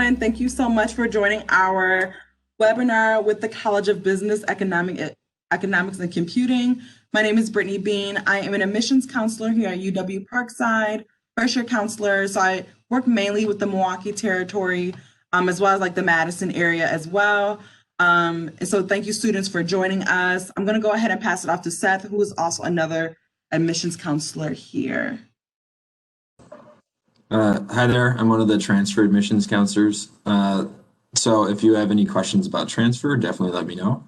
everyone. Thank you so much for joining our webinar with the College of Business, Economics and Computing. My name is Brittany Bean. I am an admissions counselor here at UW Parkside, first year counselor. So I work mainly with the Milwaukee territory, as well as like the Madison area as well. And so thank you, students, for joining us. I'm going to go ahead and pass it off to Seth, who is also another admissions counselor here. Hi there, I'm one of the transfer admissions counselors. So if you have any questions about transfer, definitely let me know.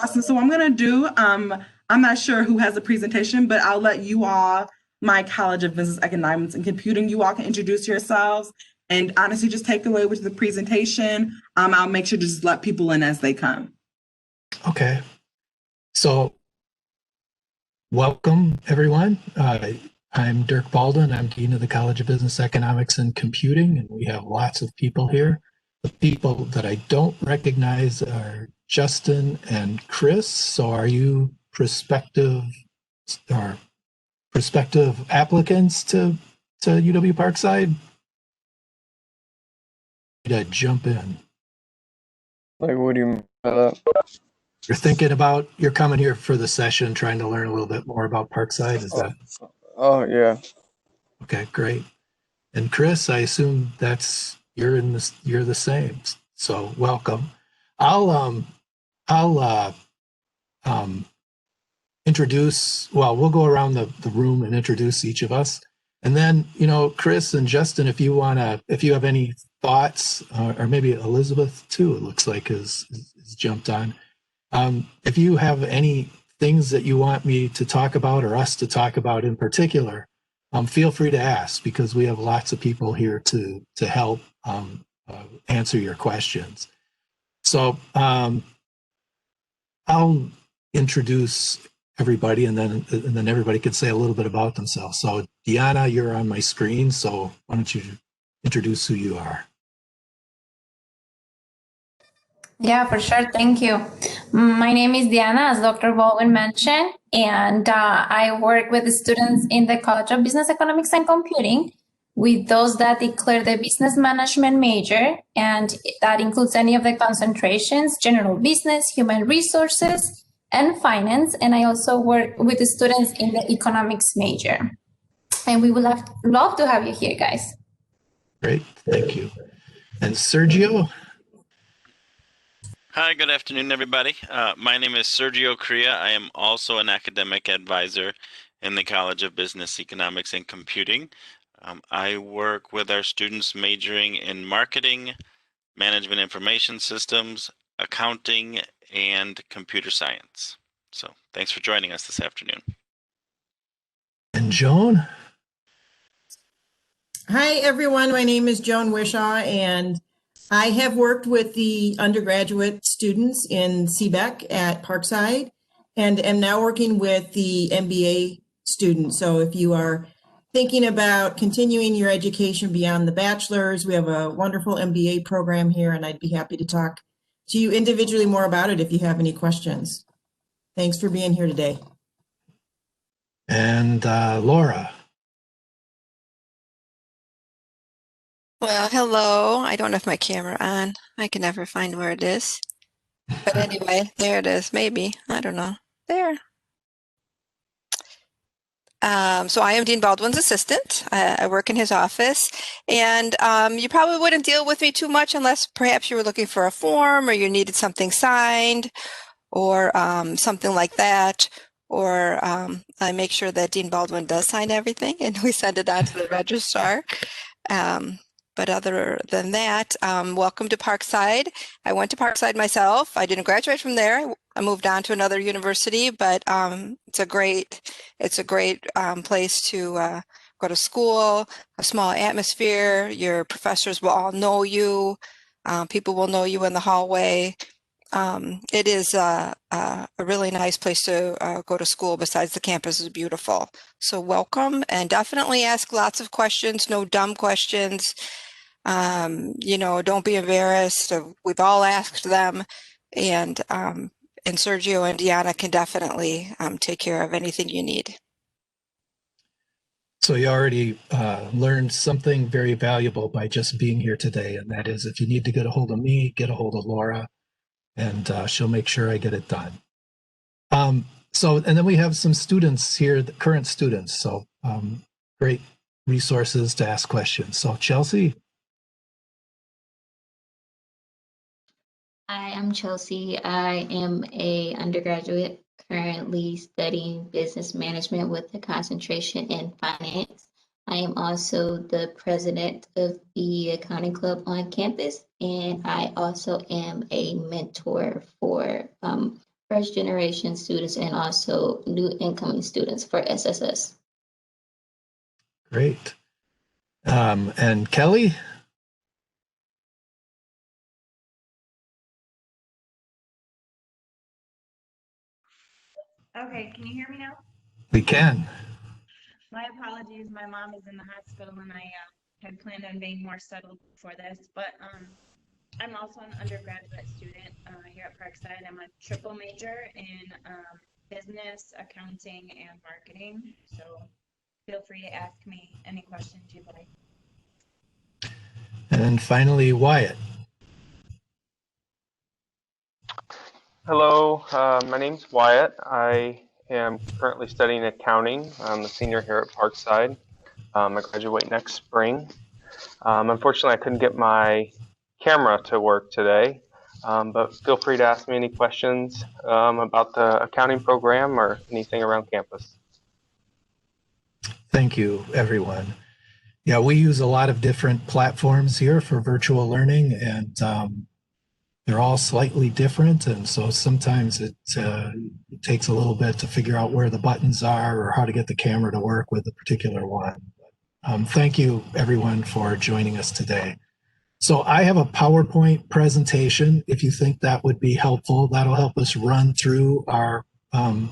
Awesome. So what I'm going to do, I'm not sure who has a presentation, but I'll let you all, my College of Business, Economics and Computing, you all can introduce yourselves and honestly just take away with the presentation. I'll make sure to just let people in as they come. Okay. So welcome, everyone. I'm Dirk Baldwin. I'm Dean of the College of Business, Economics and Computing, and we have lots of people here. The people that I don't recognize are Justin and Chris. So are you prospective applicants to UW Parkside? To jump in. Like, what do you mean by that? You're thinking about, you're coming here for the session, trying to learn a little bit more about Parkside, is that? Oh, yeah. Okay, great. And Chris, I assume you're the same. So welcome. I'll introduce, well, we'll go around the room and introduce each of us. And then, Chris and Justin, if you have any thoughts, or maybe Elizabeth too, it looks like has jumped on. If you have any things that you want me to talk about or us to talk about in particular, feel free to ask, because we have lots of people here to help answer your questions. So I'll introduce everybody, and then everybody can say a little bit about themselves. So Deanna, you're on my screen, so why don't you introduce who you are? Yeah, for sure. Thank you. My name is Diana, as Dr. Baldwin mentioned, and I work with the students in the College of Business, Economics and Computing, with those that declare the business management major, and that includes any of the concentrations: general business, human resources, and finance. And I also work with the students in the economics major. And we would love to have you here, guys. Great, thank you. And Sergio? Hi, good afternoon, everybody. My name is Sergio Correa. I am also an academic advisor in the College of Business, Economics, and Computing. I work with our students majoring in marketing, management information systems, accounting, and computer science. So thanks for joining us this afternoon. And Joan? Hi, everyone. My name is Joan Wishaw, and I have worked with the undergraduate students in CBEC at Parkside, and am now working with the MBA students. So if you are thinking about continuing your education beyond the bachelor's, we have a wonderful MBA program here, and I'd be happy to talk to you individually more about it if you have any questions. Thanks for being here today. And Laura? Well, hello. I don't have my camera on. I can never find where it is. But anyway, there it is. Maybe. I don't know. There. So I am Dean Baldwin's assistant. I work in his office. And you probably wouldn't deal with me too much unless perhaps you were looking for a form, or you needed something signed, or something like that. Or I make sure that Dean Baldwin does sign everything and we send it on to the registrar. But other than that, welcome to Parkside. I went to Parkside myself. I didn't graduate from there. I moved on to another university, but it's a great place to go to school, a small atmosphere. Your professors will all know you. People will know you in the hallway. It is a really nice place to go to school. Besides, the campus is beautiful. So welcome, and definitely ask lots of questions, no dumb questions. Don't be embarrassed. We've all asked them, and Sergio and Deanna can definitely take care of anything you need. So you already learned something very valuable by just being here today, and that is if you need to get a hold of me, get a hold of Laura, and she'll make sure I get it done. And then we have some students here, the current students, so great resources to ask questions. So Chelsea. Hi, I'm Chelsea. I am a undergraduate currently studying business management with a concentration in finance. I am also the president of the accounting club on campus, and I also am a mentor for first generation students and also new incoming students for SSS. Great. And Kelly? Okay, can you hear me now? We can. My apologies, my mom is in the hospital and I had planned on being more settled before this, but I'm also an undergraduate student here at Parkside. I'm a triple major in business, accounting, and marketing, so feel free to ask me any questions you'd like. And finally, Wyatt. Hello, my name's Wyatt. I am currently studying accounting. I'm a senior here at Parkside. I graduate next spring. Unfortunately, I couldn't get my camera to work today, but feel free to ask me any questions about the accounting program or anything around campus. Thank you, everyone. Yeah, we use a lot of different platforms here for virtual learning, and they're all slightly different. And so sometimes it takes a little bit to figure out where the buttons are or how to get the camera to work with a particular one. Thank you, everyone, for joining us today. So I have a PowerPoint presentation. If you think that would be helpful, that'll help us run through our the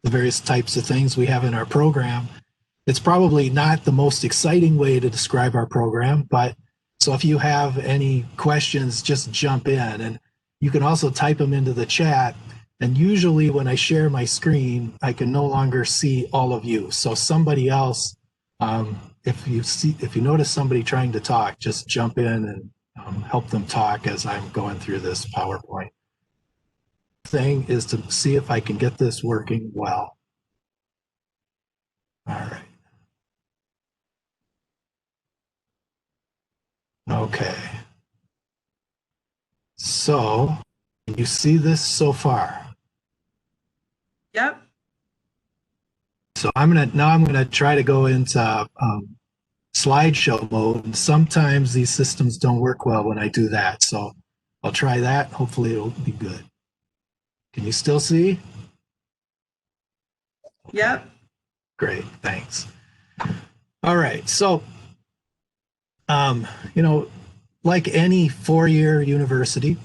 various types of things we have in our program. It's probably not the most exciting way to describe our program, but so if you have any questions, just jump in, and you can also type them into the chat. And usually when I share my screen, I can no longer see all of you. So somebody else, if you notice somebody trying to talk, just jump in and help them talk as I'm going through this PowerPoint. Thing is to see if I can get this working well. All right. Okay. So, can you see this so far? Yep. So I'm gonna try to go into slideshow mode, and sometimes these systems don't work well when I do that. So I'll try that. Hopefully it'll be good. Can you still see? Yep. Great, thanks. All right, so like any four-year university,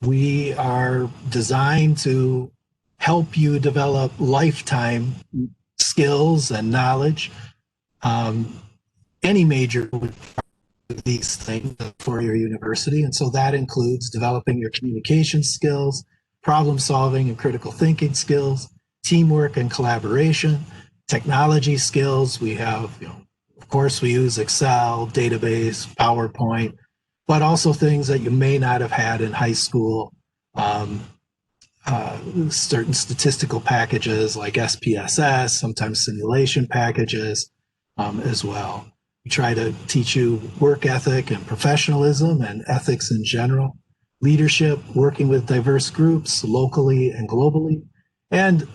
we are designed to help you develop lifetime skills and knowledge. Any major would do these things at a four-year university, and so that includes developing your communication skills, problem solving and critical thinking skills, teamwork and collaboration, technology skills. We have, of course, we use Excel, database, PowerPoint, but also things that you may not have had in high school, certain statistical packages like SPSS, sometimes simulation packages as well. We try to teach you work ethic and professionalism and ethics in general, leadership, working with diverse groups locally and globally. And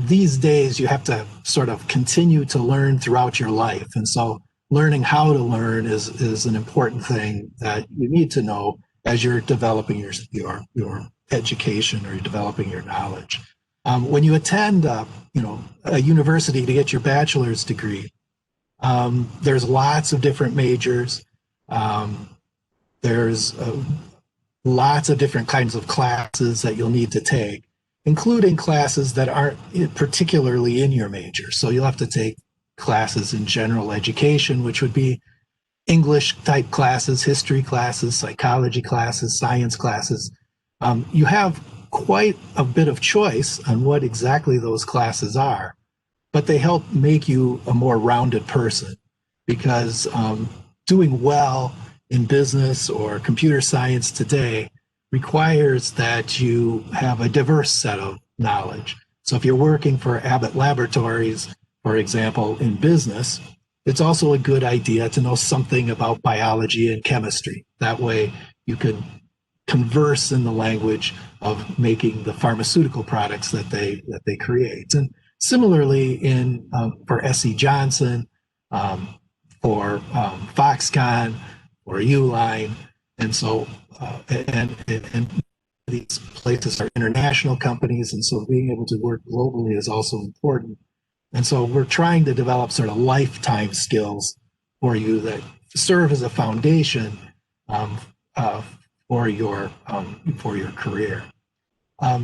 these days you have to sort of continue to learn throughout your life. And so learning how to learn is an important thing that you need to know as you're developing your education or you're developing your knowledge. When you attend a university to get your bachelor's degree, there's lots of different majors. There's lots of different kinds of classes that you'll need to take, including classes that aren't particularly in your major. So you'll have to take classes in general education, which would be English type classes, history classes, psychology classes, science classes. You have quite a bit of choice on what exactly those classes are. but they help make you a more rounded person, because doing well in business or computer science today requires that you have a diverse set of knowledge. So if you're working for Abbott Laboratories, for example, in business, it's also a good idea to know something about biology and chemistry. That way you can converse in the language of making the pharmaceutical products that they create. And similarly, for S.E. Johnson, for Foxconn, or Uline, and so and these places are international companies, and so being able to work globally is also important. And so we're trying to develop sort of lifetime skills for you that serve as a foundation for your career.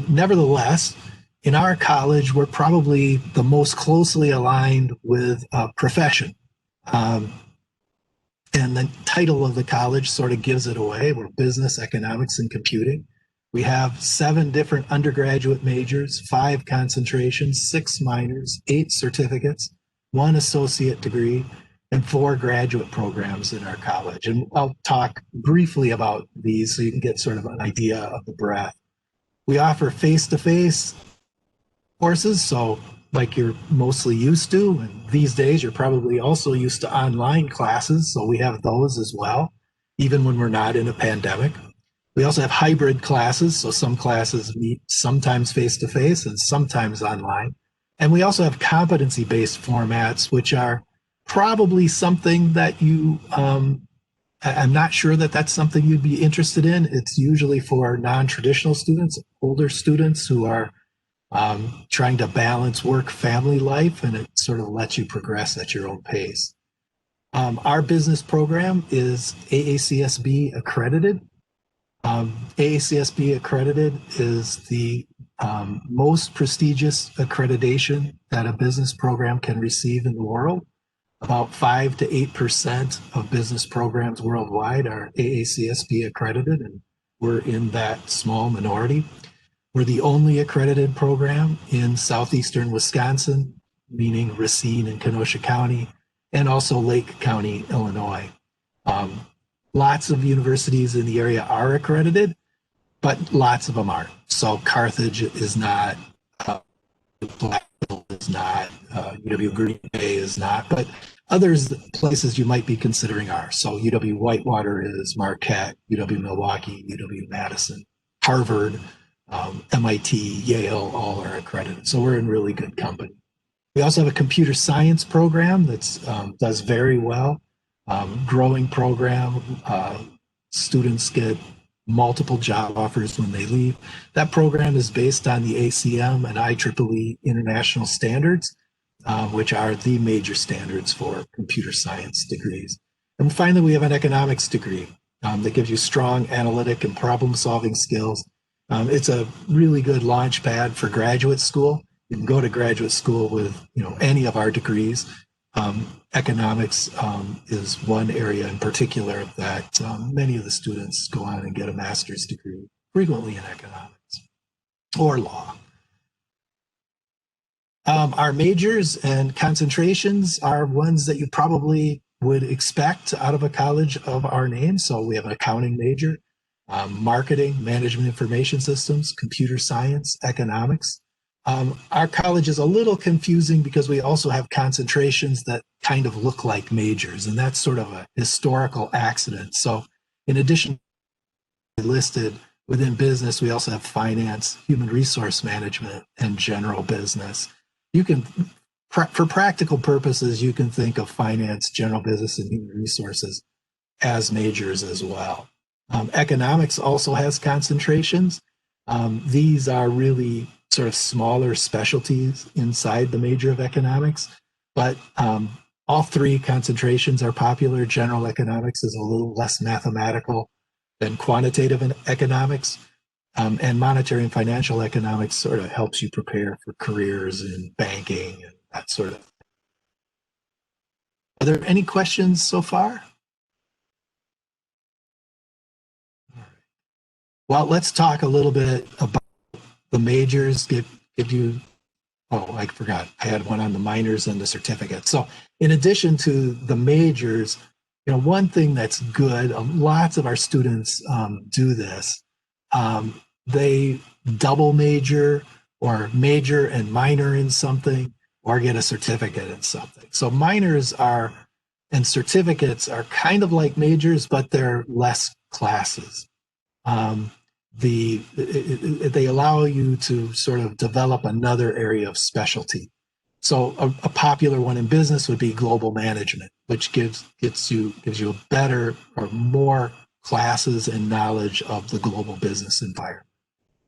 Nevertheless, in our college, we're probably the most closely aligned with a profession. And the title of the college sort of gives it away. We're business, economics, and computing. We have 7 different undergraduate majors, 5 concentrations, 6 minors, 8 certificates, 1 associate degree, and 4 graduate programs in our college. And I'll talk briefly about these so you can get sort of an idea of the breadth. We offer face-to-face courses, so like you're mostly used to, and these days you're probably also used to online classes, so we have those as well, even when we're not in a pandemic. We also have hybrid classes, so some classes meet sometimes face-to-face and sometimes online. And we also have competency-based formats, which are probably something that I'm not sure that that's something you'd be interested in. It's usually for non-traditional students, older students who are trying to balance work-family life, and it sort of lets you progress at your own pace. Our business program is AACSB accredited. AACSB accredited is the most prestigious accreditation that a business program can receive in the world. About 5 to 8% of business programs worldwide are AACSB accredited, and we're in that small minority. We're the only accredited program in southeastern Wisconsin, meaning Racine and Kenosha County, and also Lake County, Illinois. Lots of universities in the area are accredited, but lots of them aren't. So Carthage is not, Blackville is not, UW Green Bay is not, but others, places you might be considering are. So UW Whitewater is, Marquette, UW Milwaukee, UW Madison, Harvard, MIT, Yale, all are accredited. So we're in really good company. We also have a computer science program that does very well. Growing program. Students get multiple job offers when they leave. That program is based on the ACM and IEEE international standards, which are the major standards for computer science degrees. And finally, we have an economics degree that gives you strong analytic and problem-solving skills. It's a really good launch pad for graduate school. You can go to graduate school with any of our degrees. Economics is one area in particular that many of the students go on and get a master's degree, frequently in economics or law. Our majors and concentrations are ones that you probably would expect out of a college of our name. So we have an accounting major, marketing, management information systems, computer science, economics. Our college is a little confusing because we also have concentrations that kind of look like majors, and that's sort of a historical accident. So in addition to listed within business, we also have finance, human resource management, and general business. You can, for practical purposes, you can think of finance, general business, and human resources as majors as well. Economics also has concentrations. These are really sort of smaller specialties inside the major of economics, but all 3 concentrations are popular. General economics is a little less mathematical than quantitative economics, and monetary and financial economics sort of helps you prepare for careers in banking and that sort of thing. Are there any questions so far? Well, let's talk a little bit about the majors, give you oh, I forgot. I had one on the minors and the certificate. So in addition to the majors, one thing that's good, lots of our students do this. They double major or major and minor in something or get a certificate in something. So minors and certificates are kind of like majors, but they're less classes. They allow you to sort of develop another area of specialty. So a popular one in business would be global management, which gives you a better or more classes and knowledge of the global business environment.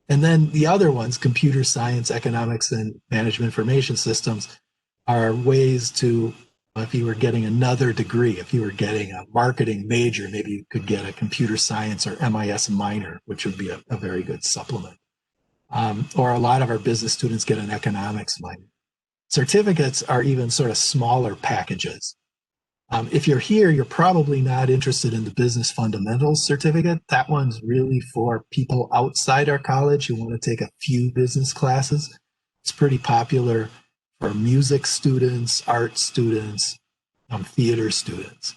And then the other ones, computer science, economics, and management information systems, are ways to, if you were getting another degree, if you were getting a marketing major, maybe you could get a computer science or MIS minor, which would be a very good supplement. Or a lot of our business students get an economics minor. Certificates are even sort of smaller packages. If you're here, you're probably not interested in the business fundamentals certificate. That one's really for people outside our college who want to take a few business classes. It's pretty popular for music students, art students, theater students.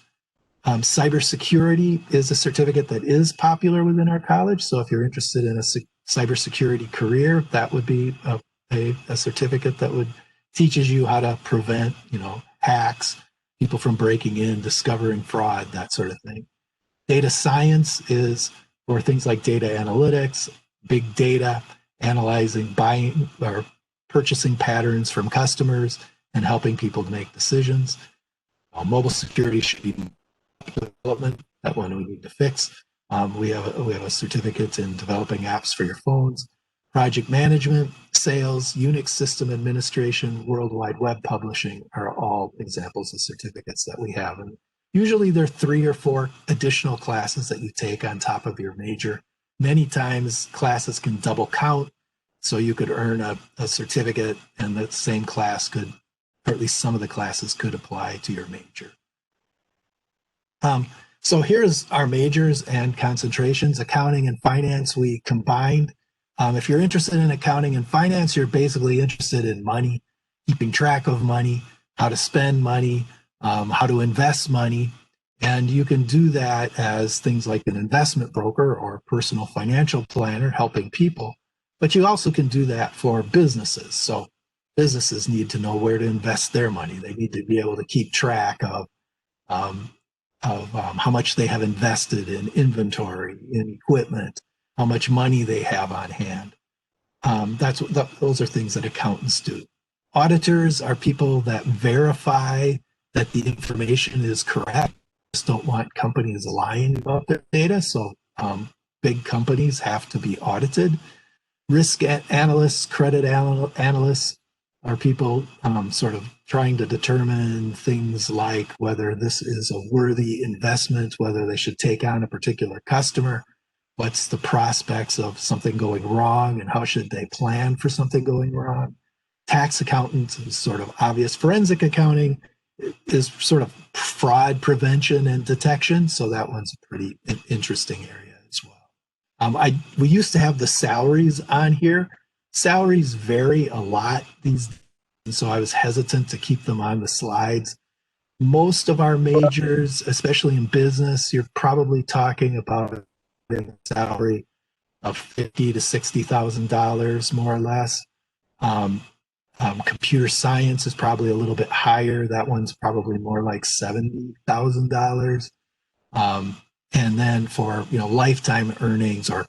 Cybersecurity is a certificate that is popular within our college. So if you're interested in a cybersecurity career, that would be a certificate that would teaches you how to prevent, hacks, people from breaking in, discovering fraud, that sort of thing. Data science is for things like data analytics, big data, analyzing buying or purchasing patterns from customers and helping people to make decisions. Mobile security should be development. That one we need to fix. We have a certificate in developing apps for your phones. Project management, sales, Unix system administration, World Wide Web publishing are all examples of certificates that we have. And usually there are 3 or 4 additional classes that you take on top of your major. Many times classes can double count, so you could earn a certificate and the same class could, or at least some of the classes could apply to your major. So here's our majors and concentrations. Accounting and finance, we combined. If you're interested in accounting and finance, you're basically interested in money, keeping track of money, how to spend money, how to invest money. And you can do that as things like an investment broker or a personal financial planner helping people. But you also can do that for businesses. So businesses need to know where to invest their money. They need to be able to keep track of how much they have invested in inventory, in equipment, how much money they have on hand. Those are things that accountants do. Auditors are people that verify that the information is correct. Just don't want companies lying about their data, so big companies have to be audited. Risk analysts, credit analysts are people sort of trying to determine things like whether this is a worthy investment, whether they should take on a particular customer, what's the prospects of something going wrong, and how should they plan for something going wrong. Tax accountants is sort of obvious. Forensic accounting is sort of fraud prevention and detection, so that one's a pretty interesting area as well. We used to have the salaries on here. Salaries vary a lot these days, and so I was hesitant to keep them on the slides. Most of our majors, especially in business, you're probably talking about a salary of $50,000 to $60,000, more or less. Computer science is probably a little bit higher. That one's probably more like $70,000. And then for lifetime earnings or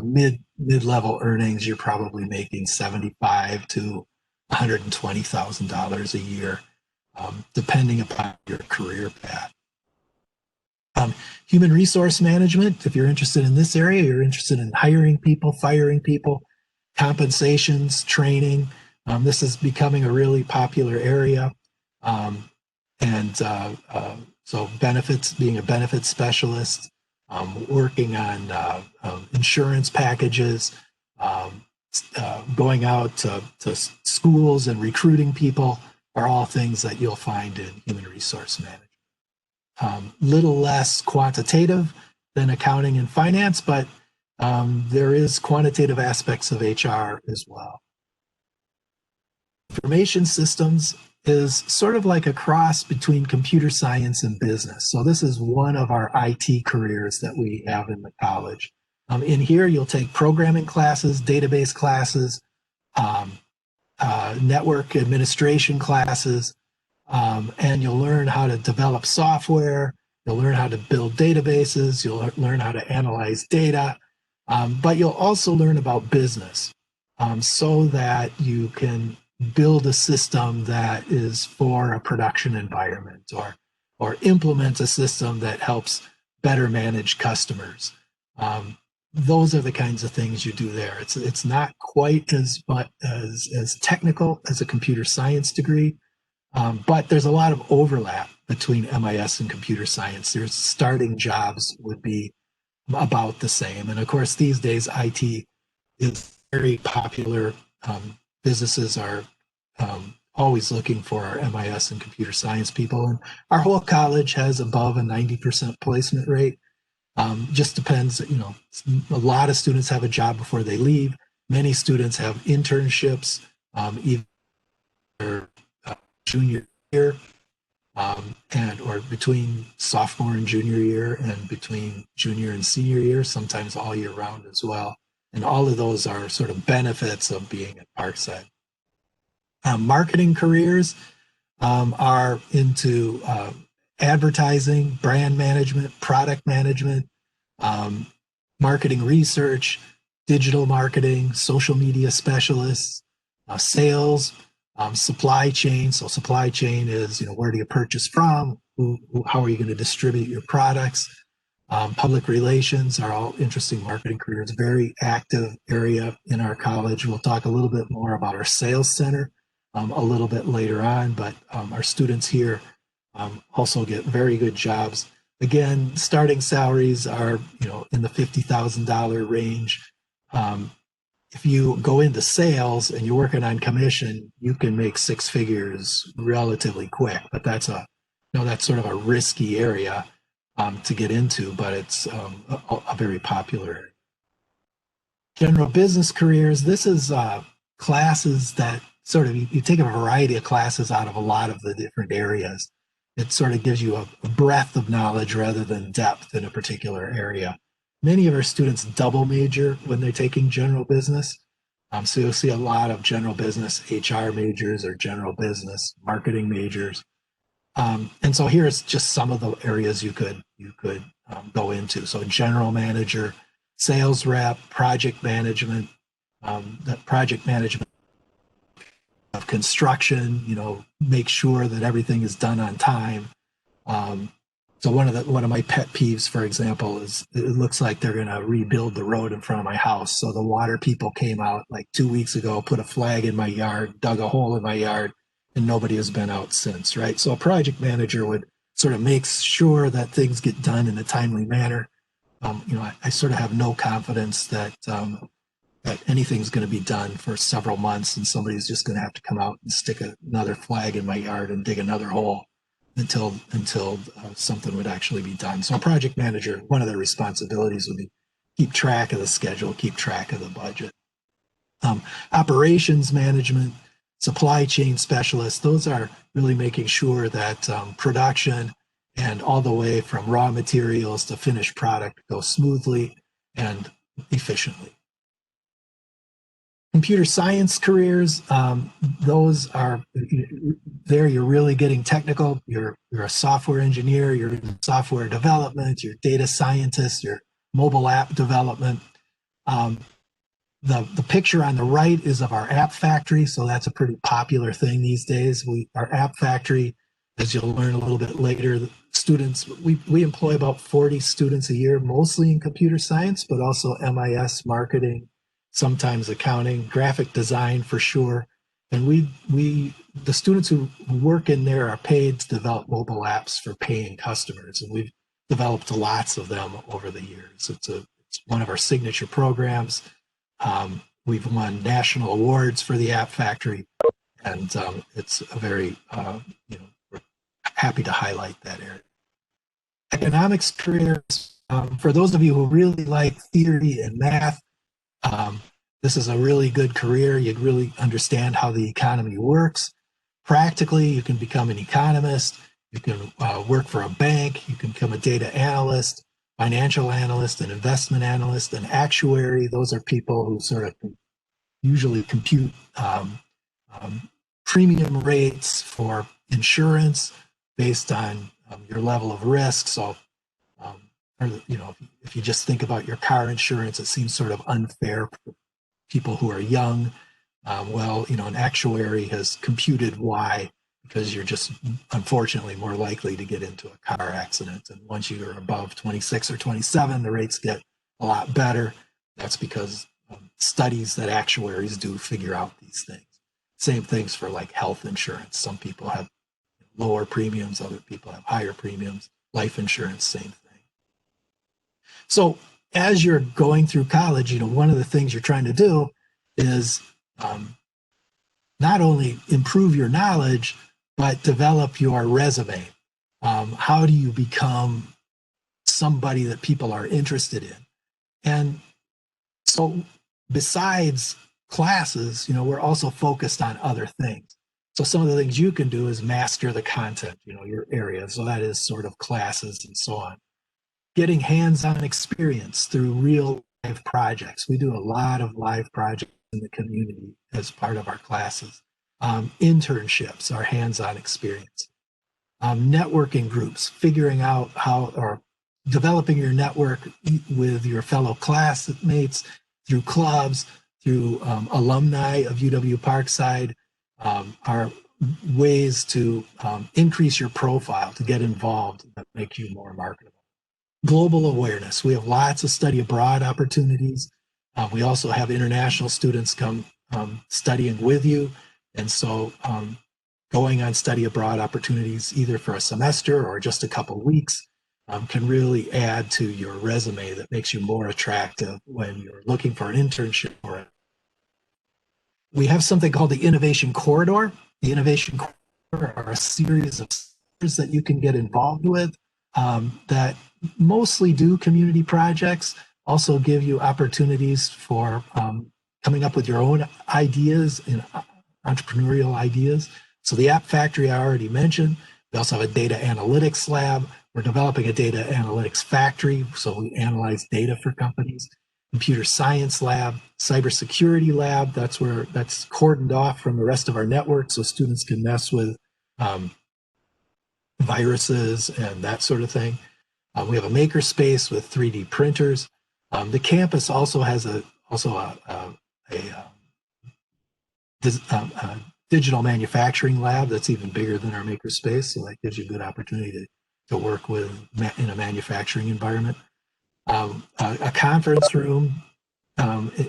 mid-level earnings, you're probably making $75,000 to $120,000 a year, depending upon your career path. Human resource management, if you're interested in this area, you're interested in hiring people, firing people, compensations, training. This is becoming a really popular area. So benefits, being a benefits specialist, working on insurance packages, going out to schools and recruiting people are all things that you'll find in human resource management. Little less quantitative than accounting and finance, but there is quantitative aspects of HR as well. information systems is sort of like a cross between computer science and business. So this is one of our IT careers that we have in the college. In here, you'll take programming classes, database classes, network administration classes, and you'll learn how to develop software. You'll learn how to build databases. You'll learn how to analyze data, but you'll also learn about business so that you can build a system that is for a production environment, or implement a system that helps better manage customers. Those are the kinds of things you do there. It's not quite as technical as a computer science degree, but there's a lot of overlap between MIS and computer science. Their starting jobs would be about the same. And of course, these days, IT is very popular. Businesses are always looking for our MIS and computer science people. And our whole college has above a 90% placement rate. Just depends, a lot of students have a job before they leave. Many students have internships, either junior year or between sophomore and junior year, and between junior and senior year, sometimes all year round as well. And all of those are sort of benefits of being at Parkside. Marketing careers are into advertising, brand management, product management, marketing research, digital marketing, social media specialists, sales, supply chain. So supply chain is, where do you purchase from? How are you going to distribute your products? Public relations are all interesting marketing careers, very active area in our college. We'll talk a little bit more about our sales center a little bit later on, but our students here also get very good jobs. Again, starting salaries are, in the $50,000 range. If you go into sales and you're working on commission, you can make six figures relatively quick, but that's sort of a risky area to get into, but it's a very popular area. General business careers, this is classes that sort of, you take a variety of classes out of a lot of the different areas. It sort of gives you a breadth of knowledge rather than depth in a particular area. Many of our students double major when they're taking general business. So you'll see a lot of general business HR majors or general business marketing majors. And so here's just some of the areas you could go into. So general manager, sales rep, project management, that project management of construction, make sure that everything is done on time. So one of my pet peeves, for example, is it looks like they're going to rebuild the road in front of my house. So the water people came out like 2 weeks ago, put a flag in my yard, dug a hole in my yard, and nobody has been out since, right? So a project manager would sort of make sure that things get done in a timely manner. I sort of have no confidence that anything's going to be done for several months, and somebody's just going to have to come out and stick another flag in my yard and dig another hole until something would actually be done. So a project manager, one of their responsibilities would be keep track of the schedule, keep track of the budget. Operations management, supply chain specialists, those are really making sure that production and all the way from raw materials to finished product go smoothly and efficiently. Computer science careers, those are there. You're really getting technical. You're a software engineer. You're in software development. You're data scientist. You're mobile app development. The picture on the right is of our app factory. So that's a pretty popular thing these days. Our app factory, as you'll learn a little bit later, the students, we employ about 40 students a year, mostly in computer science, but also MIS, marketing, sometimes accounting, graphic design for sure. And the students who work in there are paid to develop mobile apps for paying customers. And we've developed lots of them over the years. It's one of our signature programs. We've won national awards for the App Factory, and it's a very, we're happy to highlight that area. Economics careers, for those of you who really like theory and math, this is a really good career. You'd really understand how the economy works. Practically, you can become an economist. You can work for a bank. You can become a data analyst, financial analyst, an investment analyst, an actuary. Those are people who sort of usually compute premium rates for insurance based on your level of risk. So, or, you know, if you just think about your car insurance, it seems sort of unfair for people who are young. Well, you know, an actuary has computed why, because you're just unfortunately more likely to get into a car accident. And once you're above 26 or 27, the rates get a lot better. That's because studies that actuaries do figure out these things. Same things for like health insurance. Some people have lower premiums, other people have higher premiums. Life insurance, same thing. So as you're going through college, you know, one of the things you're trying to do is not only improve your knowledge, but develop your resume. How do you become somebody that people are interested in? And so besides classes, you know, we're also focused on other things. So some of the things you can do is master the content, you know, your area. So that is sort of classes and so on. Getting hands-on experience through real life projects. We do a lot of live projects in the community as part of our classes. Internships are hands-on experience. Networking groups, figuring out how, or developing your network with your fellow classmates through clubs, through alumni of UW Parkside, are ways to increase your profile, to get involved, that make you more marketable. Global awareness. We have lots of study abroad opportunities. We also have international students come studying with you. And so going on study abroad opportunities, either for a semester or just a couple of weeks, can really add to your resume that makes you more attractive when you're looking for an internship. We have something called the Innovation Corridor. The Innovation Corridor are a series of centers that you can get involved with that mostly do community projects, also give you opportunities for coming up with your own ideas and entrepreneurial ideas. So the App Factory I already mentioned. We also have a data analytics lab. We're developing a data analytics factory, so we analyze data for companies. Computer science lab, cybersecurity lab, that's cordoned off from the rest of our network so students can mess with viruses and that sort of thing. We have a maker space with 3D printers. The campus also has a digital manufacturing lab that's even bigger than our maker space, so that gives you a good opportunity to work with in a manufacturing environment. A conference room,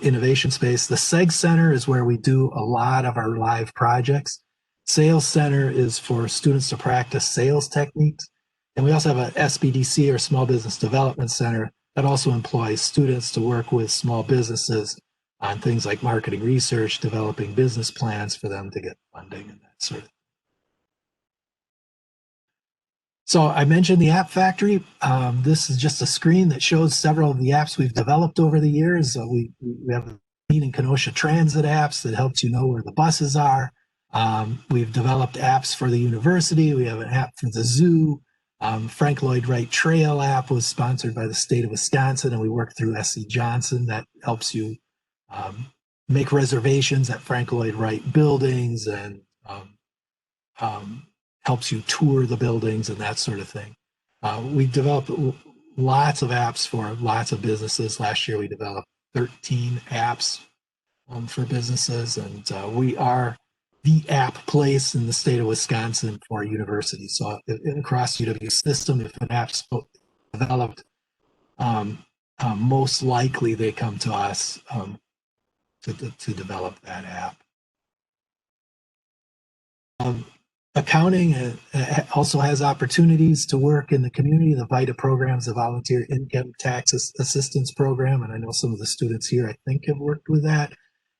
innovation space. The SEG Center is where we do a lot of our live projects. Sales Center is for students to practice sales techniques. And we also have a SBDC, or Small Business Development Center, that also employs students to work with small businesses on things like marketing research, developing business plans for them to get funding and that sort of thing. So I mentioned the App Factory. This is just a screen that shows several of the apps we've developed over the years. We have the Keene and Kenosha Transit apps that helps you know where the buses are. We've developed apps for the university. We have an app for the zoo. Frank Lloyd Wright Trail app was sponsored by the state of Wisconsin, and we work through SC Johnson. That helps you make reservations at Frank Lloyd Wright buildings and helps you tour the buildings and that sort of thing. We developed lots of apps for lots of businesses. Last year, we developed 13 apps for businesses, and we are the app place in the state of Wisconsin for universities. So across UW system, if an app's developed, most likely they come to us to develop that app. Accounting also has opportunities to work in the community. The VITA program is a volunteer income tax assistance program, and I know some of the students here, I think, have worked with that.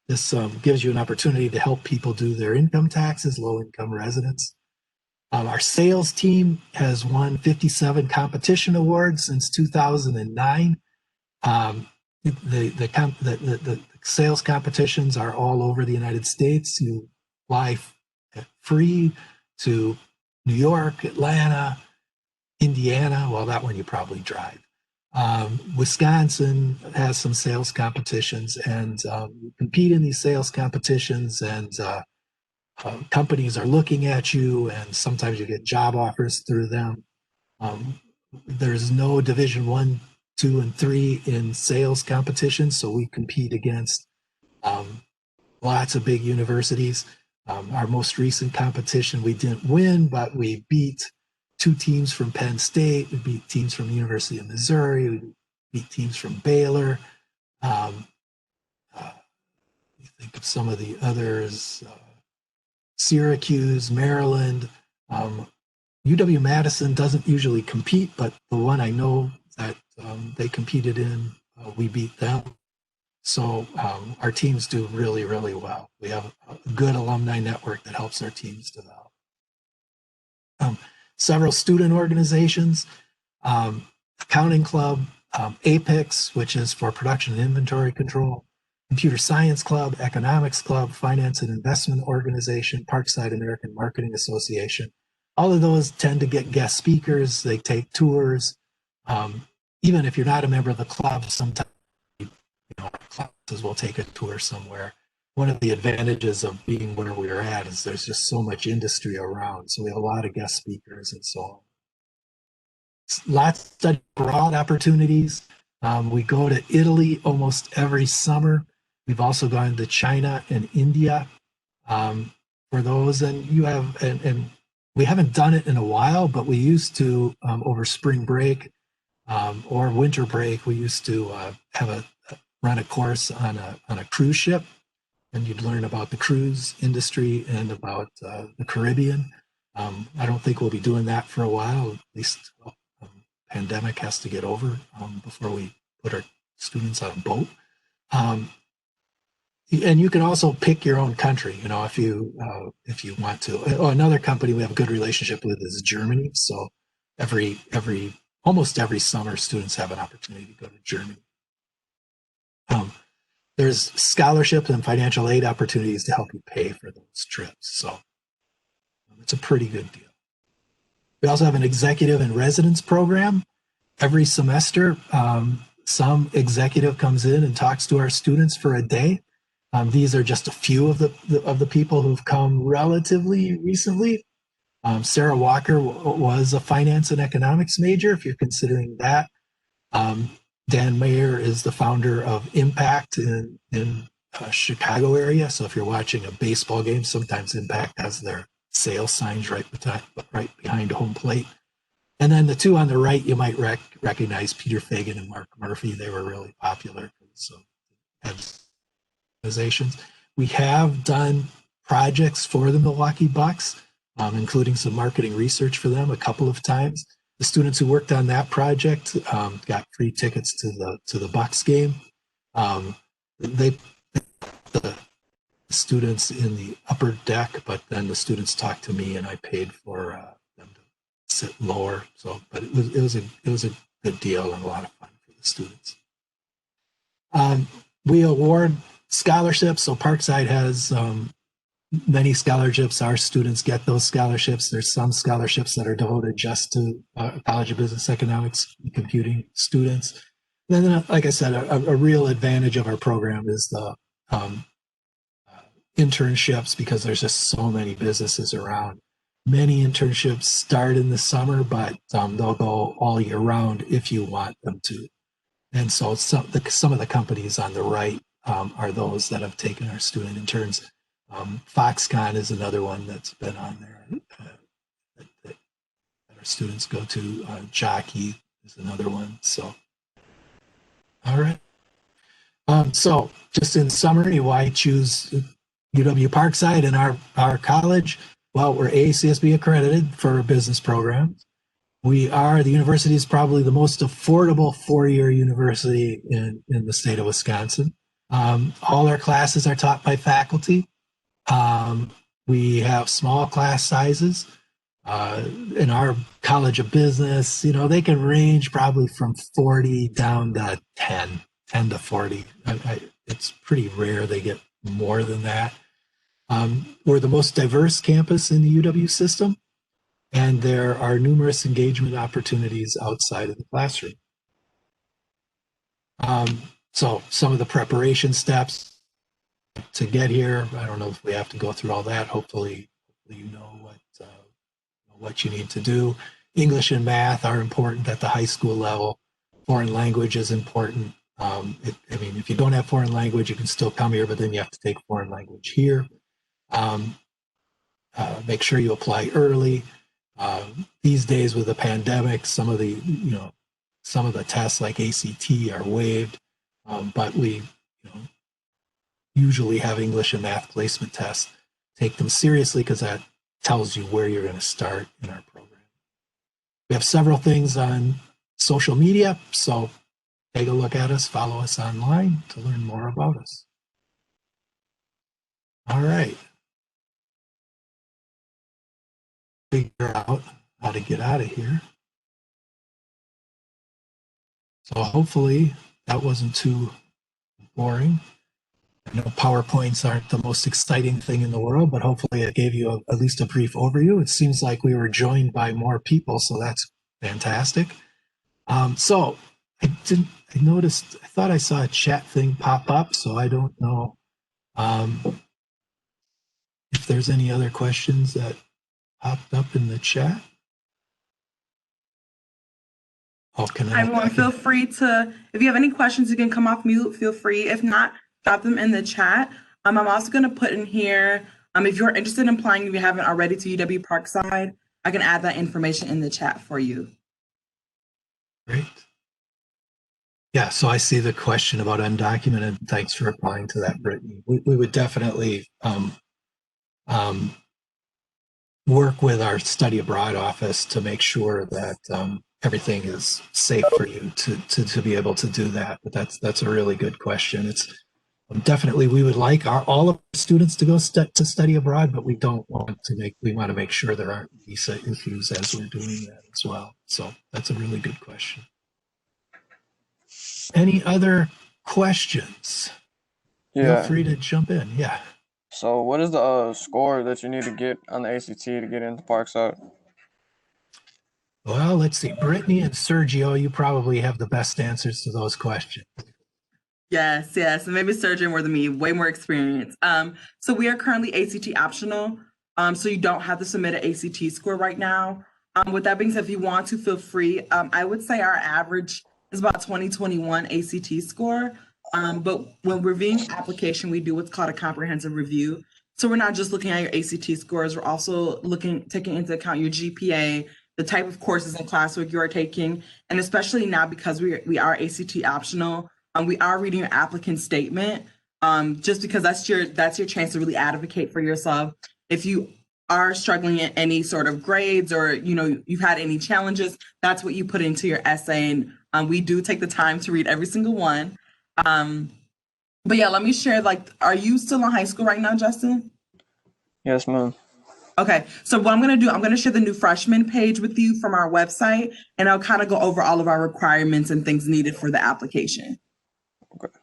This gives you an opportunity to help people do their income taxes, low-income residents. Our sales team has won 57 competition awards since 2009. the sales competitions are all over the United States. You fly free to New York, Atlanta, Indiana. Well, that one you probably drive. Wisconsin has some sales competitions, and you compete in these sales competitions, and companies are looking at you, and sometimes you get job offers through them. There's no Division 1, 2, and 3 in sales competitions, so we compete against lots of big universities. Our most recent competition, we didn't win, but we beat 2 teams from Penn State. We beat teams from the University of Missouri. We beat teams from Baylor. You think of some of the others, Syracuse, Maryland. UW-Madison doesn't usually compete, but the one I know that they competed in, we beat them. So our teams do really, really well. We have a good alumni network that helps our teams develop. Several student organizations, Accounting Club, APICS, which is for Production and Inventory Control, Computer Science Club, Economics Club, Finance and Investment Organization, Parkside American Marketing Association. All of those tend to get guest speakers. They take tours. Even if you're not a member of the club, sometimes our classes will take a tour somewhere. One of the advantages of being where we're at is there's just so much industry around. So we have a lot of guest speakers and so on. Lots of broad opportunities. We go to Italy almost every summer. We've also gone to China and India for those. And you have, and we haven't done it in a while, but we used to over spring break or winter break. We used to run a course on a cruise ship, and you'd learn about the cruise industry and about the Caribbean. I don't think we'll be doing that for a while. At least pandemic has to get over before we put our students on a boat. And you can also pick your own country, you know, if you want to. Oh, another company we have a good relationship with is Germany. So almost every summer, students have an opportunity to go to Germany. There's scholarships and financial aid opportunities to help you pay for those trips. So it's a pretty good deal. We also have an executive and residence program. Every semester, some executive comes in and talks to our students for a day. These are just a few of the people who've come relatively recently. Sarah Walker was a finance and economics major, if you're considering that. Dan Mayer is the founder of Impact in Chicago area. So if you're watching a baseball game, sometimes Impact has their sales signs right behind home plate. And then the two on the right, you might recognize Peter Fagan and Mark Murphy. They were really popular. So organizations. We have done projects for the Milwaukee Bucks, including some marketing research for them a couple of times. The students who worked on that project got free tickets to the Bucks game. The students in the upper deck, but then the students talked to me, and I paid for them to sit lower. So, but it was a good deal and a lot of fun for the students. We award scholarships. So Parkside has many scholarships. Our students get those scholarships. There's some scholarships that are devoted just to College of Business Economics and Computing students. And then, like I said, a real advantage of our program is the internships, because there's just so many businesses around. Many internships start in the summer, but they'll go all year round if you want them to. And so some of the companies on the right are those that have taken our student interns. Foxconn is another one that's been on there that our students go to. Jockey is another one. So, all right. So just in summary, why choose UW Parkside and our college? Well, we're ACSB accredited for our business programs. The university is probably the most affordable four-year university in the state of Wisconsin. All our classes are taught by faculty. We have small class sizes. In our College of Business, they can range probably from 40 down to 10. 10 to 40. It's pretty rare they get more than that. We're the most diverse campus in the UW system, and there are numerous engagement opportunities outside of the classroom. So some of the preparation steps to get here, I don't know if we have to go through all that. Hopefully you know what you need to do. English and math are important at the high school level. Foreign language is important. I mean, if you don't have foreign language, you can still come here, but then you have to take foreign language here. Make sure you apply early. These days with the pandemic, some of the tests like ACT are waived, but we usually have English and math placement tests. Take them seriously because that tells you where you're going to start in our program. We have several things on social media, so take a look at us, follow us online to learn more about us. All right. Figure out how to get out of here. So hopefully that wasn't too boring. I know PowerPoints aren't the most exciting thing in the world, but hopefully it gave you at least a brief overview. It seems like we were joined by more people, so that's fantastic. So I thought I saw a chat thing pop up, so I don't know if there's any other questions that popped up in the chat. Oh, Everyone, feel free to, if you have any questions, you can come off mute, feel free. If not, drop them in the chat. I'm also going to put in here, if you're interested in applying, if you haven't already, to UW Parkside, I can add that information in the chat for you. Great. Yeah, so I see the question about undocumented. Thanks for replying to that, Brittany. We would definitely work with our study abroad office to make sure that everything is safe for you to be able to do that. But that's a really good question. It's definitely, we would like all of our students to go to study abroad, but we want to make sure there aren't visa issues as we're doing that as well. So that's a really good question. Any other questions? Yeah. Feel free to jump in. Yeah. So what is the score that you need to get on the ACT to get into Parkside? Well, let's see. Brittany and Sergio, you probably have the best answers to those questions. Yes. And maybe Sergio more than me, way more experience. So we are currently ACT optional. So you don't have to submit an ACT score right now. With that being said, if you want to, feel free. I would say our average is about 2021 ACT score. But when reviewing an application, we do what's called a comprehensive review. So we're not just looking at your ACT scores, we're also taking into account your GPA, the type of courses and classwork you are taking, and especially now because we are ACT optional, we are reading your applicant statement, just because that's your chance to really advocate for yourself. If you are struggling in any sort of grades or you've had any challenges, that's what you put into your essay, and we do take the time to read every single one. But yeah, let me share, are you still in high school right now, Justin? Yes, ma'am. Okay, so what I'm going to do, I'm going to share the new freshman page with you from our website, and I'll kind of go over all of our requirements and things needed for the application. Okay.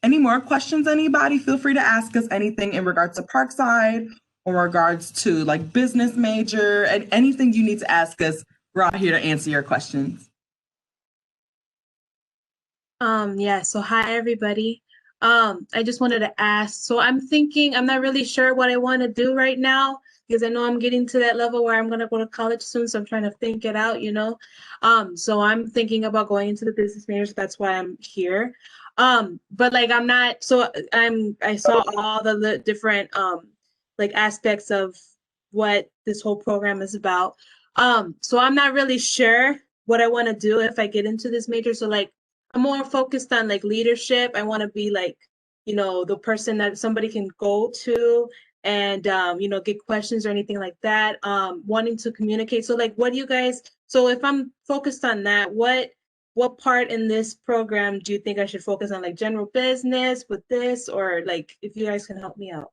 Any more questions, anybody? Feel free to ask us anything in regards to Parkside or regards to business major, and anything you need to ask us. We're out here to answer your questions. Yeah, so hi everybody. I just wanted to ask, so I'm not really sure what I want to do right now because I know I'm getting to that level where I'm going to go to college soon, so I'm trying to think it out, So I'm thinking about going into the business majors, that's why I'm here. But I'm not, so I saw all the different aspects of what this whole program is about. So I'm not really sure what I want to do if I get into this major. So I'm more focused on leadership. I want to be the person that somebody can go to and get questions or anything like that. Wanting to communicate. So what do you guys, so if I'm focused on that, what what part in this program do you think I should focus on, like general business with this, or like if you guys can help me out?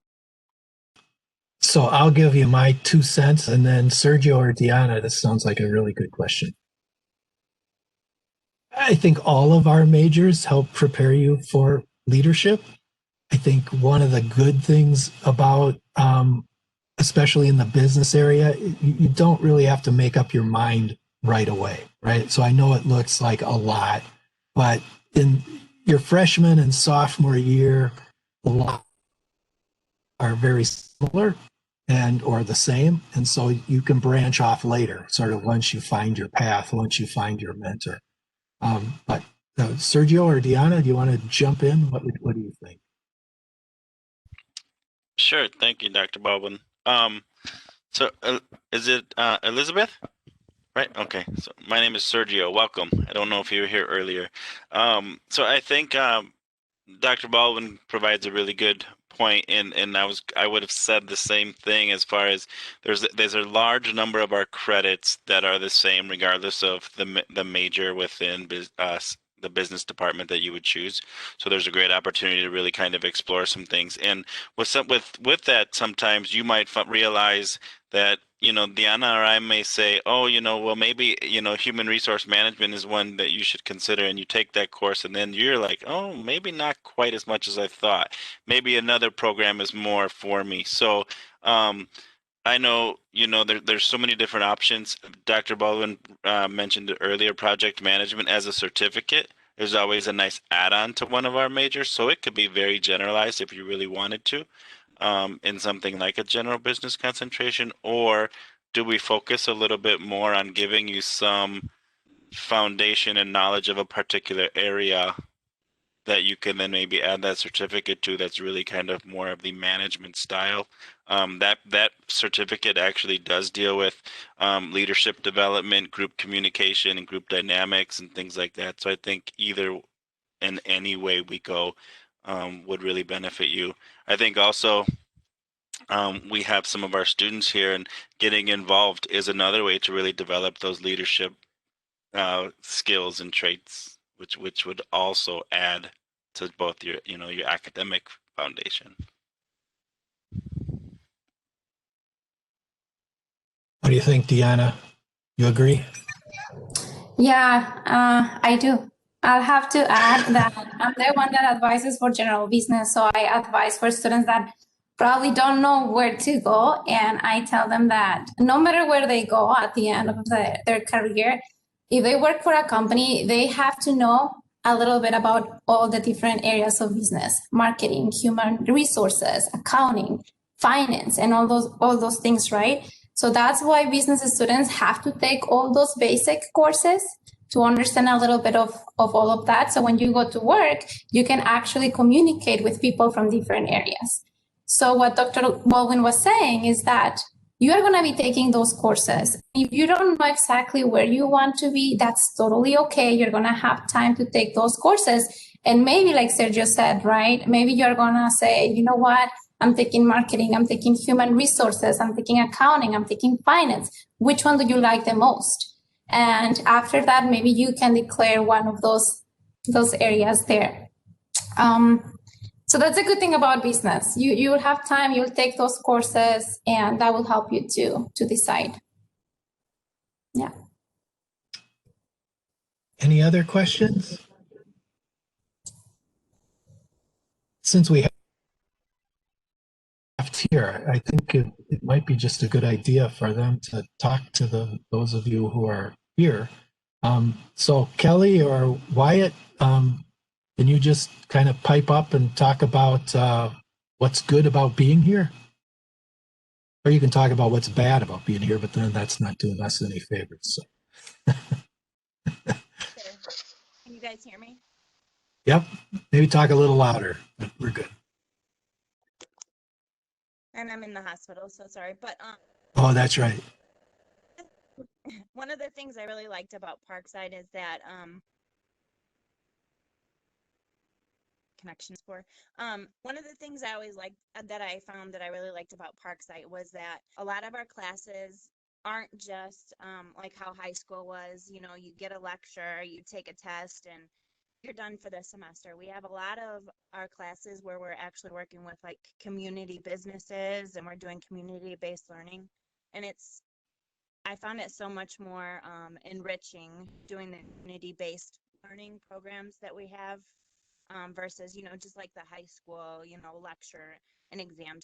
So I'll give you my 2 cents, and then Sergio or Deanna, this sounds like a really good question. I think all of our majors help prepare you for leadership. I think one of the good things about, especially in the business area, you don't really have to make up your mind right away, right? So I know it looks like a lot, but in your freshman and sophomore year, a lot are very similar and or the same, and so you can branch off later, sort of once you find your path, once you find your mentor. But Sergio or Deanna, do you want to jump in? What do you think? Sure. Thank you, Dr. Baldwin. So is it Elizabeth? Right. Okay. So my name is Sergio. Welcome. I don't know if you were here earlier. So I think Dr. Baldwin provides a really good point, and I would have said the same thing as far as there's a large number of our credits that are the same regardless of the major within the business department that you would choose. So there's a great opportunity to really kind of explore some things. And with that, sometimes you might realize that, Deanna or I may say, oh, well, maybe, human resource management is one that you should consider, and you take that course, and then you're like, oh, maybe not quite as much as I thought. Maybe another program is more for me. So I know, there's so many different options. Dr. Baldwin mentioned earlier project management as a certificate. There's always a nice add-on to one of our majors, so it could be very generalized if you really wanted to. In something like a general business concentration, or do we focus a little bit more on giving you some foundation and knowledge of a particular area that you can then maybe add that certificate to, that's really kind of more of the management style? That certificate actually does deal with leadership development, group communication, and group dynamics and things like that. So I think either in any way we go would really benefit you. I think also we have some of our students here, and getting involved is another way to really develop those leadership skills and traits, which would also add to both your your academic foundation. What do you think, Deanna? You agree? Yeah, I do. I'll have to add that I'm the one that advises for general business. So I advise for students that probably don't know where to go. And I tell them that no matter where they go at the end of their career, if they work for a company, they have to know a little bit about all the different areas of business: marketing, human resources, accounting, finance, and all those things, right? So that's why business students have to take all those basic courses to understand a little bit of all of that. So when you go to work, you can actually communicate with people from different areas. So what Dr. Baldwin was saying is that you are going to be taking those courses. If you don't know exactly where you want to be, that's totally okay. You're going to have time to take those courses. And maybe, like Sergio said, right, maybe you're going to say, you know what, I'm taking marketing, I'm taking human resources, I'm taking accounting, I'm taking finance. Which one do you like the most? And after that, maybe you can declare one of those areas there. So that's a good thing about business. You will have time, you'll take those courses, and that will help you to decide. Yeah. Any other questions? Since we have here, I think it might be just a good idea for them to talk to those of you who are here. So Kelly or Wyatt, can you just kind of pipe up and talk about what's good about being here? Or you can talk about what's bad about being here, but then that's not doing us any favors. So. Can you guys hear me? Yep. Maybe talk a little louder, but we're good. And I'm in the hospital, so sorry. But Oh, that's right. one of the things I really liked about Parkside is that connections for one of the things I always liked that I found that I really liked about Parkside was that a lot of our classes aren't just like how high school was. You know, you get a lecture, you take a test, and you're done for the semester. We have a lot of our classes where we're actually working with like community businesses and we're doing community-based learning. And I found it so much more enriching doing the community-based learning programs that we have versus, you know, just like the high school, you know, lecture and exam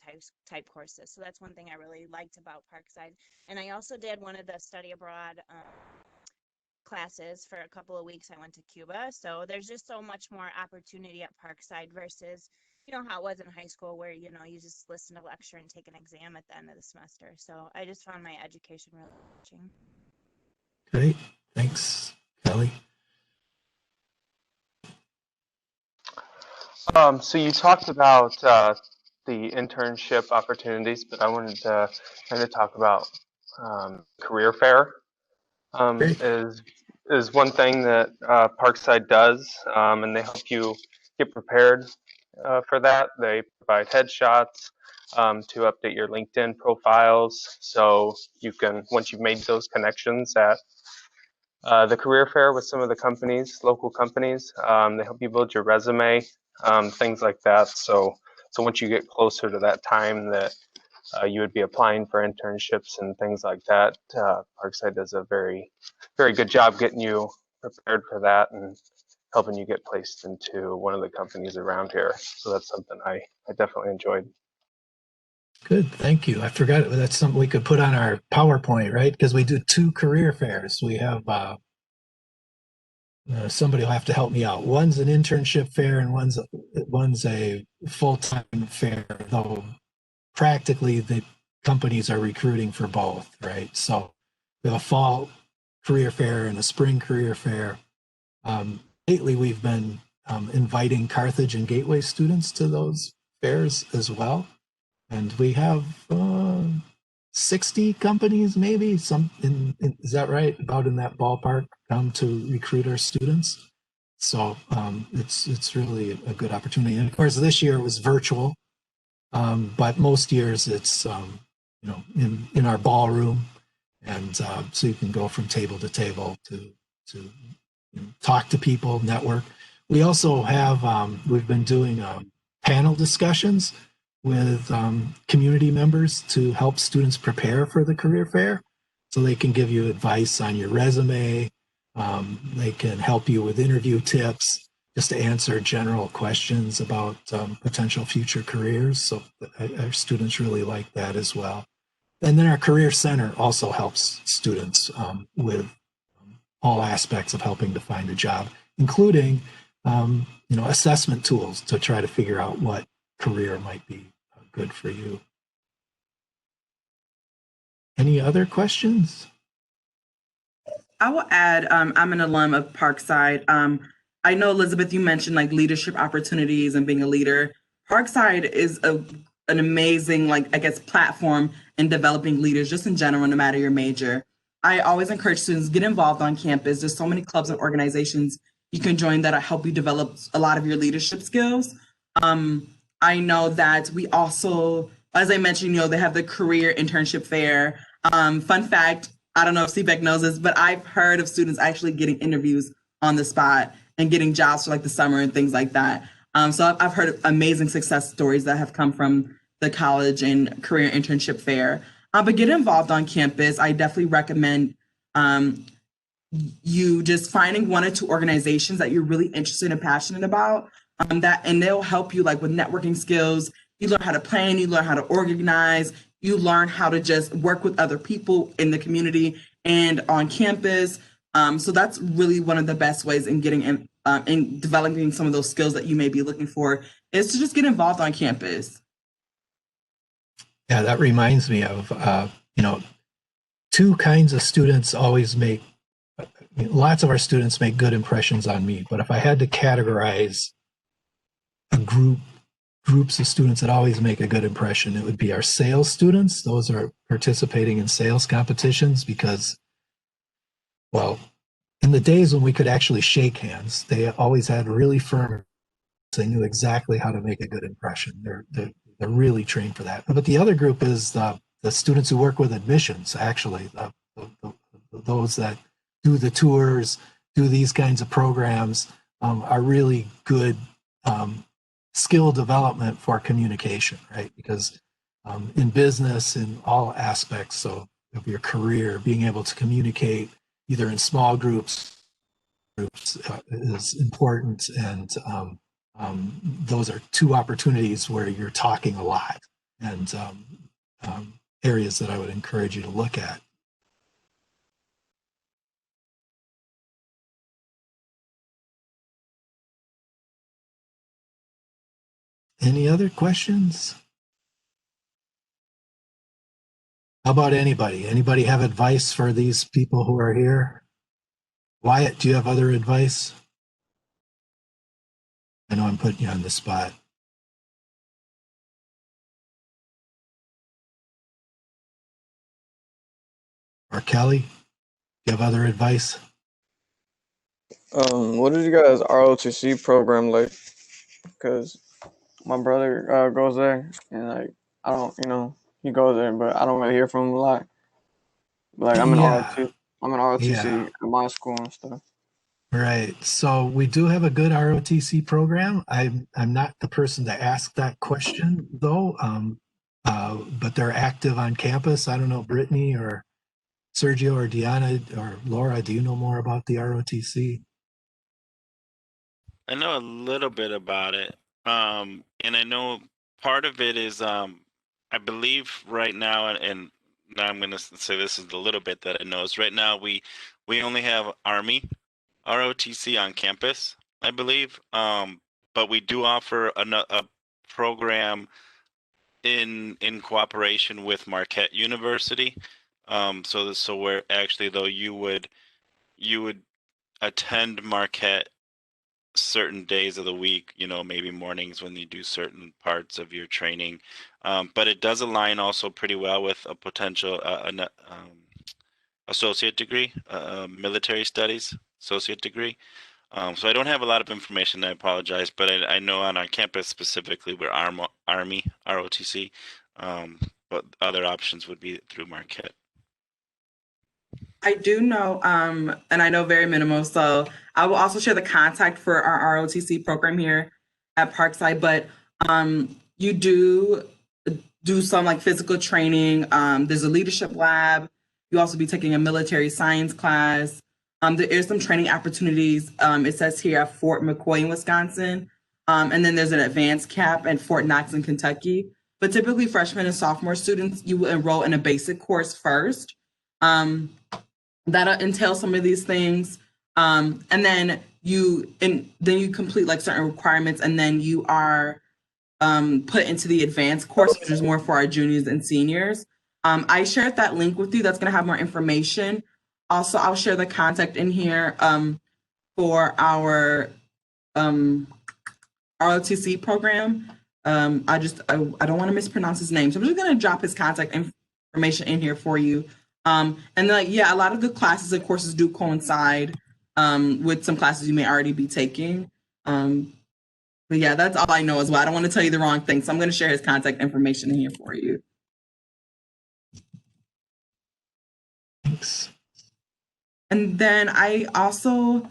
type courses. So that's one thing I really liked about Parkside. And I also did one of the study abroad classes for a couple of weeks. I went to Cuba. So there's just so much more opportunity at Parkside versus, you know, how it was in high school where, you know, you just listen to a lecture and take an exam at the end of the semester. So I just found my education really enriching. Great. Thanks, Kelly. So you talked about the internship opportunities, but I wanted to kind of talk about career fair. Great. Is one thing that Parkside does, and they help you get prepared for that. They provide headshots to update your LinkedIn profiles, so you can, once you've made those connections at the career fair with some of the companies, local companies, they help you build your resume, things like that. So once you get closer to that time that you would be applying for internships and things like that, Parkside does a very, very good job getting you prepared for that and helping you get placed into one of the companies around here. So that's something I definitely enjoyed. Good. Thank you. I forgot that's something we could put on our PowerPoint, right? Because we do 2 career fairs. We have somebody will have to help me out. One's an internship fair and one's a full-time fair, though practically the companies are recruiting for both, right? So we have a fall career fair and a spring career fair. Lately, we've been inviting Carthage and Gateway students to those fairs as well. And we have 60 companies, maybe is that right? About in that ballpark, come to recruit our students. So it's really a good opportunity. And of course, this year it was virtual, but most years it's you know, in our ballroom, and so you can go from table to table to you know, talk to people, network. We also have we've been doing panel discussions with community members to help students prepare for the career fair. So they can give you advice on your resume. They can help you with interview tips, just to answer general questions about potential future careers. So our students really like that as well. And then our Career Center also helps students with all aspects of helping to find a job, including you know, assessment tools to try to figure out what career might be good for you. Any other questions? I will add, I'm an alum of Parkside. I know, Elizabeth, you mentioned like leadership opportunities and being a leader. Parkside is an amazing, like, I guess, platform in developing leaders just in general, no matter your major. I always encourage students get involved on campus. There's so many clubs and organizations you can join that help you develop a lot of your leadership skills. I know that we also, as I mentioned, you know, they have the career internship fair. Fun fact, I don't know if CBEC knows this, but I've heard of students actually getting interviews on the spot and getting jobs for like the summer and things like that. So I've heard of amazing success stories that have come from the college and career internship fair. But get involved on campus. I definitely recommend you just finding 1 or 2 organizations that you're really interested and passionate about, and they'll help you like with networking skills. You learn how to plan, you learn how to organize, you learn how to just work with other people in the community and on campus. So that's really one of the best ways in getting in developing some of those skills that you may be looking for, is to just get involved on campus. Yeah, that reminds me of, you know, 2 kinds of students always make, lots of our students make good impressions on me, but if I had to categorize groups of students that always make a good impression, it would be our sales students. Those are participating in sales competitions because, well, in the days when we could actually shake hands, they always had really firm, they knew exactly how to make a good impression. They're really trained for that. But the other group is the the students who work with admissions, actually, those that do the tours, do these kinds of programs, are really good skill development for communication, right? Because in business, in all aspects of your career, being able to communicate either in small groups is important, and those are two opportunities where you're talking a lot, and areas that I would encourage you to look at. Any other questions? How about anybody? Anybody have advice for these people who are here? Wyatt, do you have other advice? I know I'm putting you on the spot. Or Kelly, do you have other advice? What is you guys' ROTC program like? Because my brother goes there, and like I don't, he goes there, but I don't really hear from him a lot. Like I'm in ROTC at my school and stuff. Right. So we do have a good ROTC program. I'm not the person to ask that question though, but they're active on campus. I don't know, Brittany or Sergio or Deanna or Laura, do you know more about the ROTC? I know a little bit about it. And I know part of it is, I believe right now, and now I'm going to say this is the little bit that I know, is right now we only have Army ROTC on campus, I believe. But we do offer a program in cooperation with Marquette University. So where actually though you would attend Marquette certain days of the week, maybe mornings when you do certain parts of your training. But it does align also pretty well with a potential associate degree, military studies associate degree. So I don't have a lot of information, I apologize, but I know on our campus specifically we're Army, ROTC, but other options would be through Marquette. I do know, and I know very minimal, so I will also share the contact for our ROTC program here at Parkside, but you do some like physical training. There's a leadership lab. You also be taking a military science class. There is some training opportunities. It says here at Fort McCoy in Wisconsin, and then there's an advanced cap at Fort Knox in Kentucky. But typically freshmen and sophomore students, you will enroll in a basic course first. That entails some of these things, and then you complete like certain requirements, and then you are put into the advanced course, which is more for our juniors and seniors. I shared that link with you. That's going to have more information. Also, I'll share the contact in here for our ROTC program. I don't want to mispronounce his name, so I'm just going to drop his contact information in here for you. And then, a lot of the classes and courses do coincide with some classes you may already be taking. But yeah, that's all I know as well. I don't want to tell you the wrong thing, so I'm going to share his contact information in here for you. Thanks. And then I also,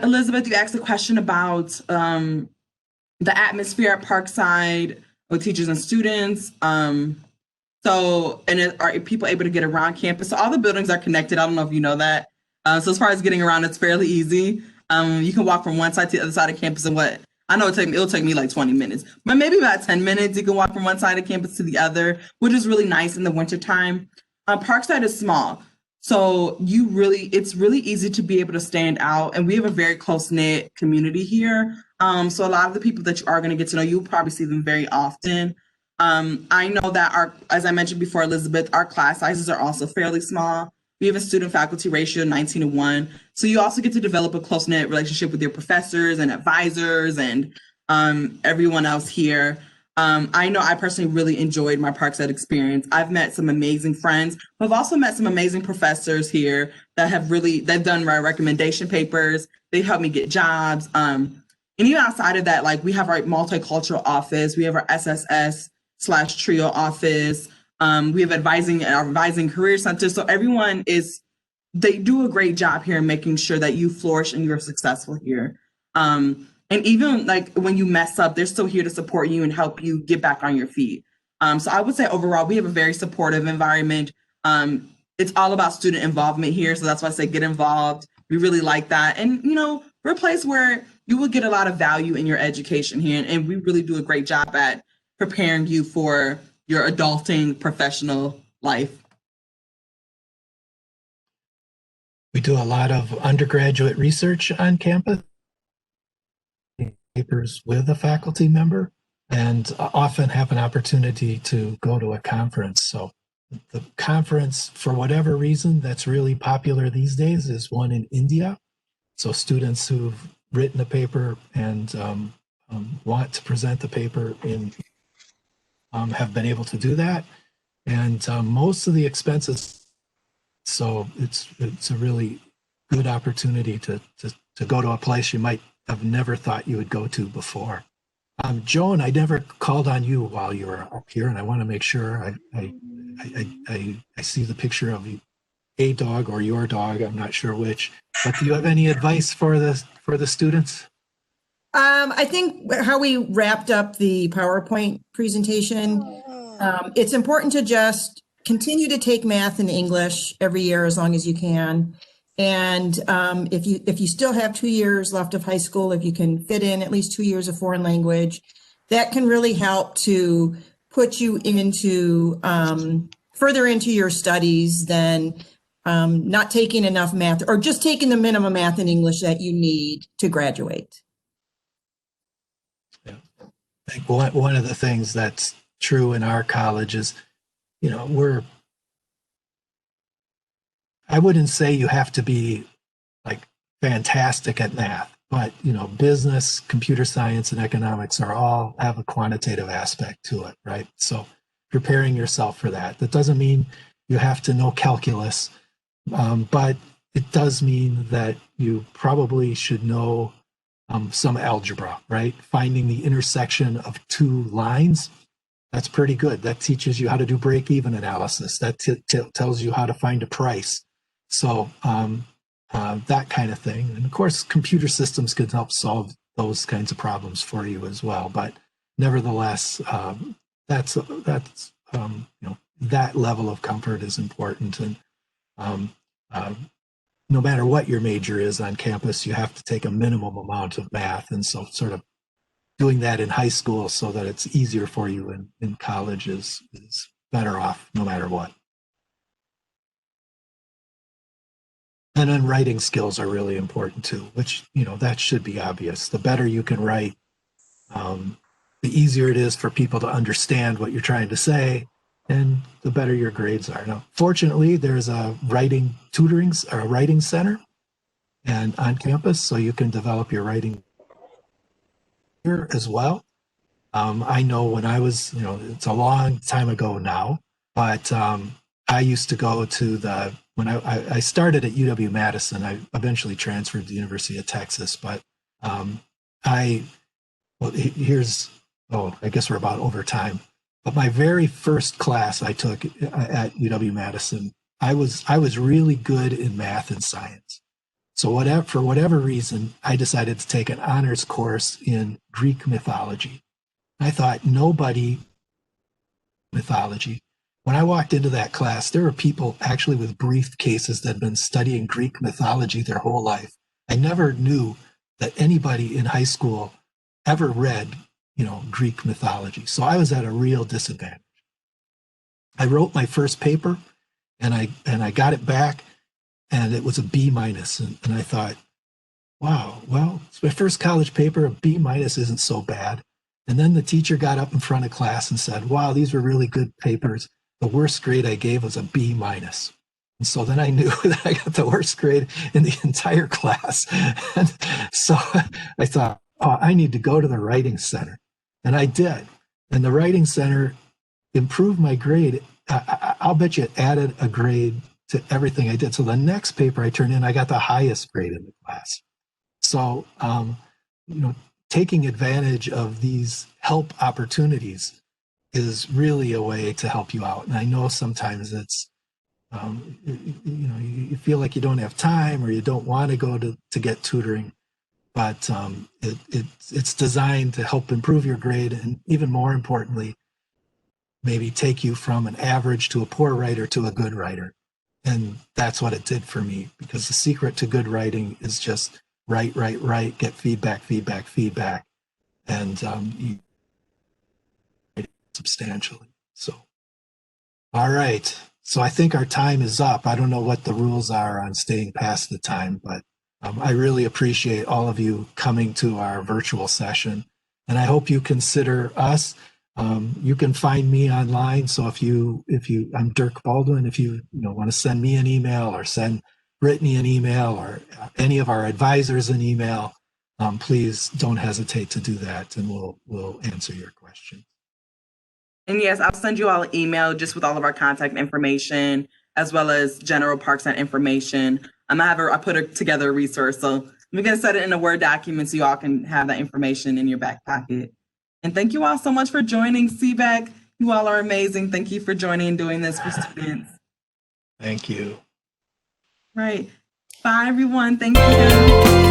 Elizabeth, you asked a question about the atmosphere at Parkside with teachers and students. Are people able to get around campus? So all the buildings are connected. I don't know if you know that. So as far as getting around, it's fairly easy. You can walk from one side to the other side of campus in it'll take me like 20 minutes, but maybe about 10 minutes. You can walk from one side of campus to the other, which is really nice in the wintertime. Parkside is small, so it's really easy to be able to stand out, and we have a very close-knit community here. So a lot of the people that you are going to get to know, you'll probably see them very often. I know that as I mentioned before, Elizabeth, our class sizes are also fairly small. We have a student faculty ratio 19-1. So you also get to develop a close-knit relationship with your professors and advisors and everyone else here. I know I personally really enjoyed my Parkside experience. I've met some amazing friends, but I've also met some amazing professors here that they've done my recommendation papers. They helped me get jobs. And even outside of that, like we have our multicultural office, we have our SSS/TRIO office. We have advising career center. So everyone they do a great job here in making sure that you flourish and you're successful here. And even like when you mess up, they're still here to support you and help you get back on your feet. So I would say overall, we have a very supportive environment. It's all about student involvement here. So that's why I say get involved. We really like that. And, we're a place where you will get a lot of value in your education here. And we really do a great job at preparing you for your adulting professional life. We do a lot of undergraduate research on campus, papers with a faculty member, and often have an opportunity to go to a conference. So the conference, for whatever reason, that's really popular these days is one in India. So students who've written a paper and want to present the paper have been able to do that. And most of the expenses, so it's a really good opportunity to go to a place you might have never thought you would go to before. Joan, I never called on you while you were up here, and I want to make sure I see the picture of a dog or your dog. I'm not sure which. But do you have any advice for the students? I think how we wrapped up the PowerPoint presentation, it's important to just continue to take math and English every year as long as you can. And if you still have 2 years left of high school, if you can fit in at least 2 years of foreign language, that can really help to put you into further into your studies than not taking enough math or just taking the minimum math and English that you need to graduate. Yeah. I think one of the things that's true in our college is, I wouldn't say you have to be like fantastic at math, but business, computer science, and economics all have a quantitative aspect to it, right? So preparing yourself for that. That doesn't mean you have to know calculus, but it does mean that you probably should know some algebra, right? Finding the intersection of two lines, that's pretty good. That teaches you how to do break-even analysis. That tells you how to find a price. So that kind of thing. And of course, computer systems can help solve those kinds of problems for you as well. But nevertheless, that level of comfort is important. And no matter what your major is on campus, you have to take a minimum amount of math. And so sort of doing that in high school so that it's easier for you in college is better off no matter what. And then writing skills are really important too, which, that should be obvious. The better you can write, the easier it is for people to understand what you're trying to say, and the better your grades are. Now, fortunately, there's a writing or a writing center and on campus, so you can develop your writing here as well. I know when I was, it's a long time ago now, but I used to go to when I started at UW-Madison, I eventually transferred to the University of Texas, but I guess we're about over time. But my very first class I took at UW-Madison, I was really good in math and science. So for whatever reason, I decided to take an honors course in Greek mythology. I thought mythology. When I walked into that class, there were people actually with briefcases that had been studying Greek mythology their whole life. I never knew that anybody in high school ever read, Greek mythology. So I was at a real disadvantage. I wrote my first paper and I got it back and it was a B-. And I thought, wow, well, it's my first college paper, a B- isn't so bad. And then the teacher got up in front of class and said, wow, these were really good papers. The worst grade I gave was a B-. And so then I knew that I got the worst grade in the entire class. And so I thought, I need to go to the writing center. And I did. And the writing center improved my grade. I'll bet you it added a grade to everything I did. So the next paper I turned in, I got the highest grade in the class. So, taking advantage of these help opportunities is really a way to help you out. And I know sometimes it's, you feel like you don't have time or you don't want to go to get tutoring, but it's designed to help improve your grade, and even more importantly, maybe take you from an average to a poor writer to a good writer. And that's what it did for me, because the secret to good writing is just write, get feedback, and you write substantially. So, all right. So I think our time is up. I don't know what the rules are on staying past the time, but I really appreciate all of you coming to our virtual session. And I hope you consider us. You can find me online. So I'm Dirk Baldwin. If you want to send me an email or send Brittany an email or any of our advisors an email, please don't hesitate to do that, and we'll answer your question. And yes, I'll send you all an email just with all of our contact information, as well as general Parkside information. I put together a resource, so we're going to set it in a Word document so you all can have that information in your back pocket. And thank you all so much for joining CBEC. You all are amazing. Thank you for joining and doing this for students. Thank you. Right. Bye, everyone. Thank you.